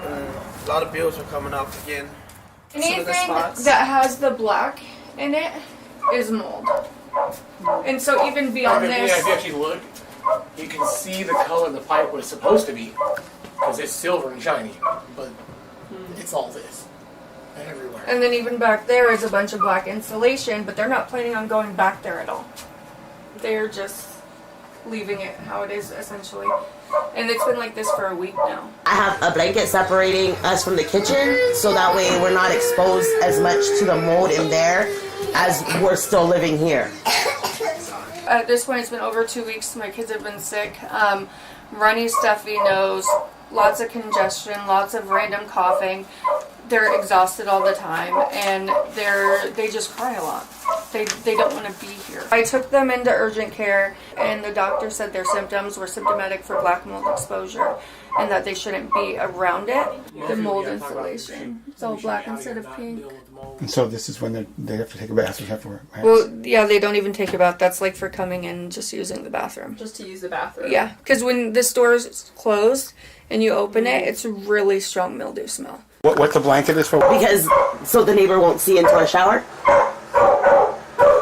A lot of bills are coming up again. Anything that has the black in it is mold. And so even beyond this... If you actually look, you can see the color the pipe was supposed to be. Because it's silver and shiny. But it's all this. Everywhere. And then even back there is a bunch of black insulation, but they're not planning on going back there at all. They're just leaving it how it is, essentially. And it's been like this for a week now. I have a blanket separating us from the kitchen, so that way we're not exposed as much to the mold in there as we're still living here. At this point, it's been over 2 weeks. My kids have been sick. Runny, stuffy nose, lots of congestion, lots of random coughing. They're exhausted all the time, and they just cry a lot. They don't want to be here. I took them into urgent care, and the doctor said their symptoms were symptomatic for black mold exposure, and that they shouldn't be around it. The mold insulation. It's all black instead of pink. And so this is when they have to take a bath afterward. Right? Well, yeah, they don't even take a bath. That's like for coming in and just using the bathroom. Just to use the bathroom? Yeah, because when this door is closed and you open it, it's a really strong mildew smell. What the blanket is for? Because, so the neighbor won't see into our shower?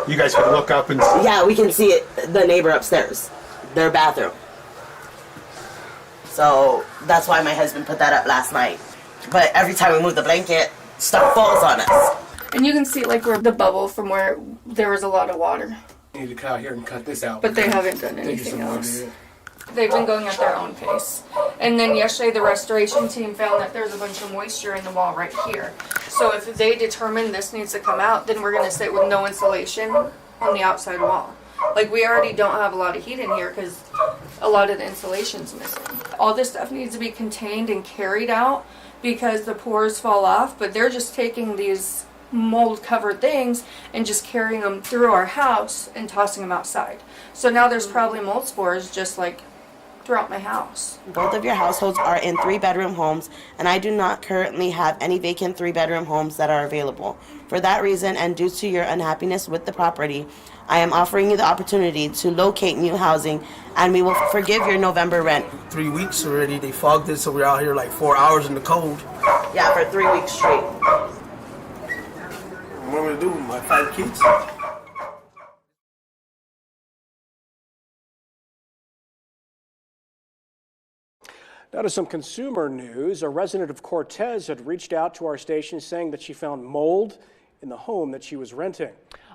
You guys can look up and see. Yeah, we can see it, the neighbor upstairs, their bathroom. So that's why my husband put that up last night. But every time we move the blanket, stuff falls on us. And you can see like where the bubble from where there was a lot of water. You need to come out here and cut this out. But they haven't done anything else. They've been going at their own pace. And then yesterday the restoration team found that there's a bunch of moisture in the wall right here. So if they determine this needs to come out, then we're going to sit with no insulation on the outside wall. Like, we already don't have a lot of heat in here because a lot of the insulation's missing. All this stuff needs to be contained and carried out because the pores fall off, but they're just taking these mold covered things and just carrying them through our house and tossing them outside. So now there's probably mold spores just like throughout my house. Both of your households are in 3-bedroom homes, and I do not currently have any vacant 3-bedroom homes that are available. For that reason, and due to your unhappiness with the property, I am offering you the opportunity to locate new housing, and we will forgive your November rent. 3 weeks already. They fogged it, so we're out here like 4 hours in the cold. Yeah, for 3 weeks straight. What am I gonna do with my 5 kids? Now to some consumer news. A resident of Cortez had reached out to our station saying that she found mold in the home that she was renting.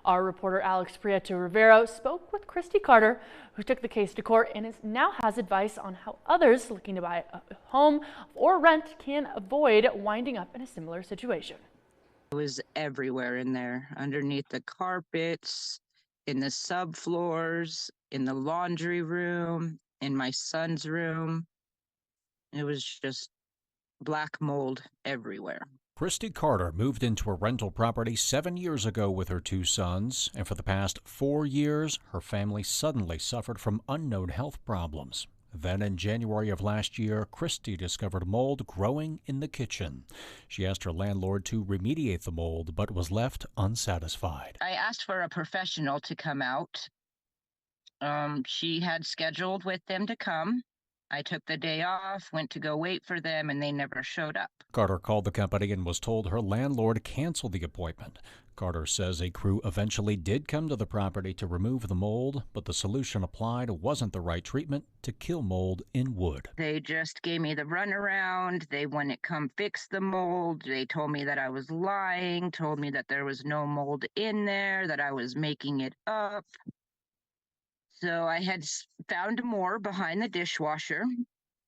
Our reporter Alex Prieto Rivero spoke with Christy Carter, who took the case to court and now has advice on how others looking to buy a home or rent can avoid winding up in a similar situation. It was everywhere in there, underneath the carpets, in the subfloors, in the laundry room, in my son's room. It was just black mold everywhere. Christy Carter moved into a rental property 7 years ago with her 2 sons, and for the past 4 years, her family suddenly suffered from unknown health problems. Then in January of last year, Christy discovered mold growing in the kitchen. She asked her landlord to remediate the mold, but was left unsatisfied. I asked for a professional to come out. She had scheduled with them to come. I took the day off, went to go wait for them, and they never showed up. Carter called the company and was told her landlord canceled the appointment. Carter says a crew eventually did come to the property to remove the mold, but the solution applied wasn't the right treatment to kill mold in wood. They just gave me the runaround. They wouldn't come fix the mold. They told me that I was lying, told me that there was no mold in there, that I was making it up. So I had found more behind the dishwasher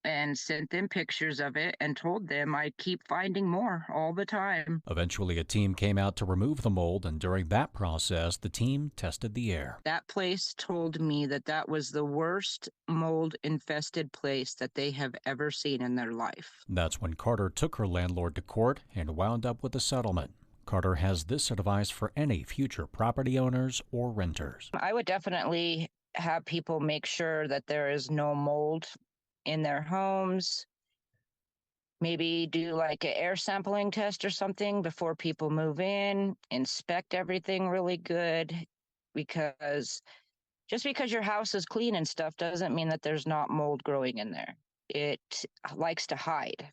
and sent them pictures of it and told them I'd keep finding more all the time. Eventually, a team came out to remove the mold, and during that process, the team tested the air. That place told me that that was the worst mold-infested place that they have ever seen in their life. That's when Carter took her landlord to court and wound up with a settlement. Carter has this advice for any future property owners or renters. I would definitely have people make sure that there is no mold in their homes. Maybe do like an air sampling test or something before people move in. Inspect everything really good, because just because your house is clean and stuff doesn't mean that there's not mold growing in there. It likes to hide.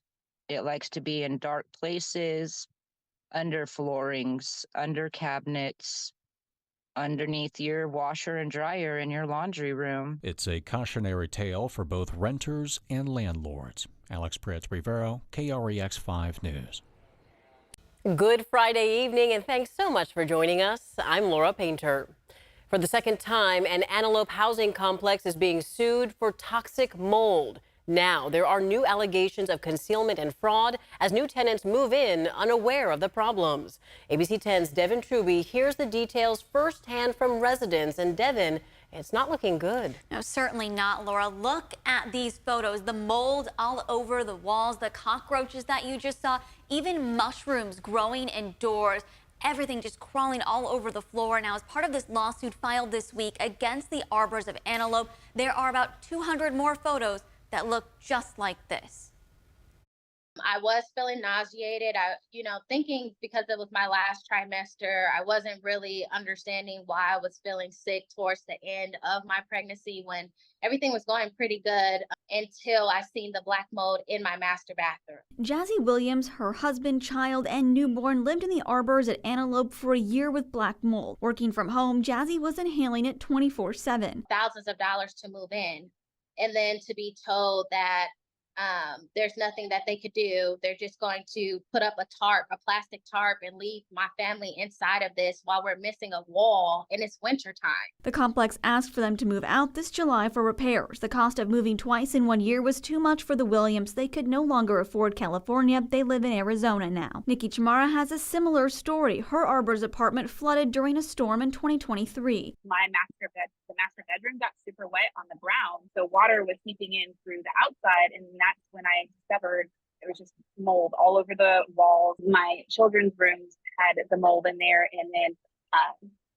It likes to be in dark places, under floorings, under cabinets, underneath your washer and dryer in your laundry room. It's a cautionary tale for both renters and landlords. Alex Prieto-Rivero, KREX 5 News. Good Friday evening, and thanks so much for joining us. I'm Laura Painter. For the second time, an Antelope housing complex is being sued for toxic mold. Now, there are new allegations of concealment and fraud as new tenants move in unaware of the problems. ABC 10's Devin Truby hears the details firsthand from residents. And Devin, it's not looking good. No, certainly not, Laura. Look at these photos. The mold all over the walls, the cockroaches that you just saw, even mushrooms growing indoors. Everything just crawling all over the floor. Now, as part of this lawsuit filed this week against the arbors of Antelope, there are about 200 more photos that look just like this. I was feeling nauseated. Thinking because it was my last trimester, I wasn't really understanding why I was feeling sick towards the end of my pregnancy when everything was going pretty good until I seen the black mold in my master bathroom. Jazzy Williams, her husband, child, and newborn lived in the arbors at Antelope for a year with black mold. Working from home, Jazzy was inhaling it 24/7. Thousands of dollars to move in, and then to be told that there's nothing that they could do. They're just going to put up a plastic tarp, and leave my family inside of this while we're missing a wall, and it's wintertime. The complex asked for them to move out this July for repairs. The cost of moving twice in 1 year was too much for the Williams. They could no longer afford California. They live in Arizona now. Nikki Chamara has a similar story. Her arbors apartment flooded during a storm in 2023. The master bedroom got super wet on the ground, so water was seeping in through the outside, and that's when I discovered there was just mold all over the walls. My children's rooms had the mold in there, and then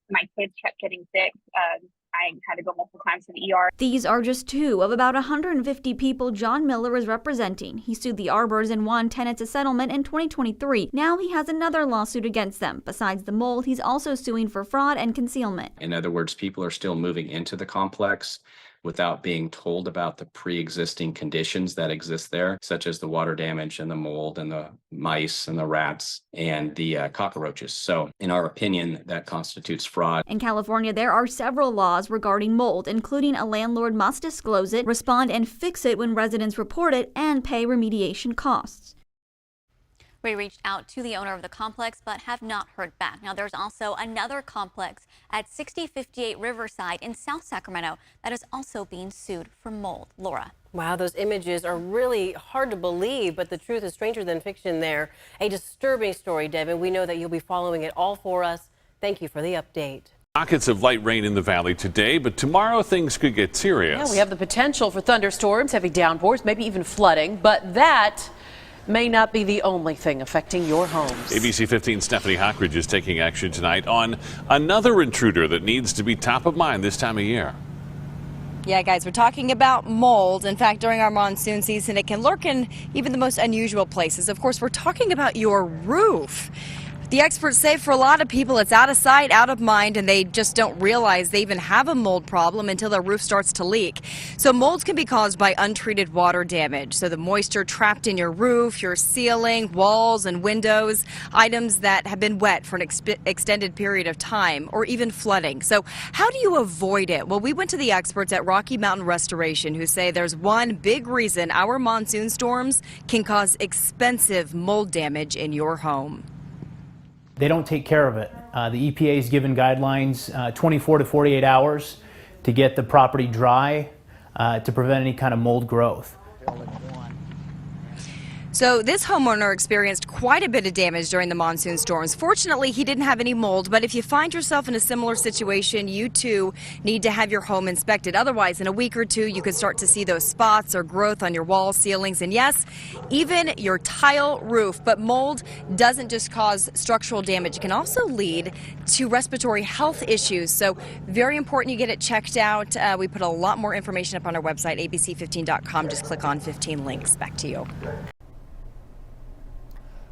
my kids kept getting sick. I had to go multiple times to the ER. These are just two of about 150 people John Miller is representing. He sued the arbors and won tenants a settlement in 2023. Now he has another lawsuit against them. Besides the mold, he's also suing for fraud and concealment. In other words, people are still moving into the complex without being told about the pre-existing conditions that exist there, such as the water damage and the mold and the mice and the rats and the cockroaches. So in our opinion, that constitutes fraud. In California, there are several laws regarding mold, including a landlord must disclose it, respond and fix it when residents report it, and pay remediation costs. We reached out to the owner of the complex but have not heard back. Now, there's also another complex at 6058 Riverside in South Sacramento that is also being sued for mold. Laura. Wow, those images are really hard to believe, but the truth is stranger than fiction there. A disturbing story, Devin. We know that you'll be following it all for us. Thank you for the update. Pockets of light rain in the valley today, but tomorrow things could get serious. Yeah, we have the potential for thunderstorms, heavy downpours, maybe even flooding, but that may not be the only thing affecting your homes. ABC 15's Stephanie Hockridge is taking action tonight on another intruder that needs to be top of mind this time of year. Yeah, guys, we're talking about mold. In fact, during our monsoon season, it can lurk in even the most unusual places. Of course, we're talking about your roof. The experts say for a lot of people, it's out of sight, out of mind, and they just don't realize they even have a mold problem until their roof starts to leak. So molds can be caused by untreated water damage. So the moisture trapped in your roof, your ceiling, walls, and windows, items that have been wet for an extended period of time, or even flooding. So how do you avoid it? Well, we went to the experts at Rocky Mountain Restoration who say there's one big reason our monsoon storms can cause expensive mold damage in your home. They don't take care of it. The EPA has given guidelines 24 to 48 hours to get the property dry to prevent any kind of mold growth. So this homeowner experienced quite a bit of damage during the monsoon storms. Fortunately, he didn't have any mold, but if you find yourself in a similar situation, you too need to have your home inspected. Otherwise, in a week or two, you could start to see those spots or growth on your walls, ceilings, and yes, even your tile roof. But mold doesn't just cause structural damage. It can also lead to respiratory health issues. So very important you get it checked out. We put a lot more information up on our website, abc15.com. Just click on 15 links. Back to you.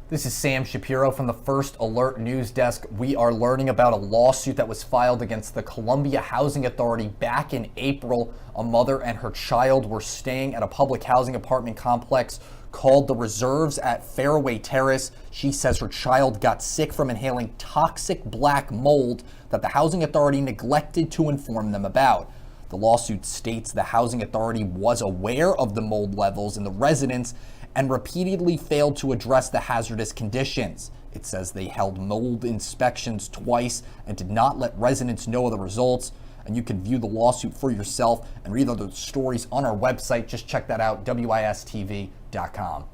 This is Sam Shapiro from the First Alert News Desk. We are learning about a lawsuit that was filed against the Columbia Housing Authority back in April. A mother and her child were staying at a public housing apartment complex called the reserves at Fairway Terrace. She says her child got sick from inhaling toxic black mold that the housing authority neglected to inform them about. The lawsuit states the housing authority was aware of the mold levels in the residence and repeatedly failed to address the hazardous conditions. It says they held mold inspections twice and did not let residents know of the results. And you can view the lawsuit for yourself and read other stories on our website. Just check that out, wistv.com.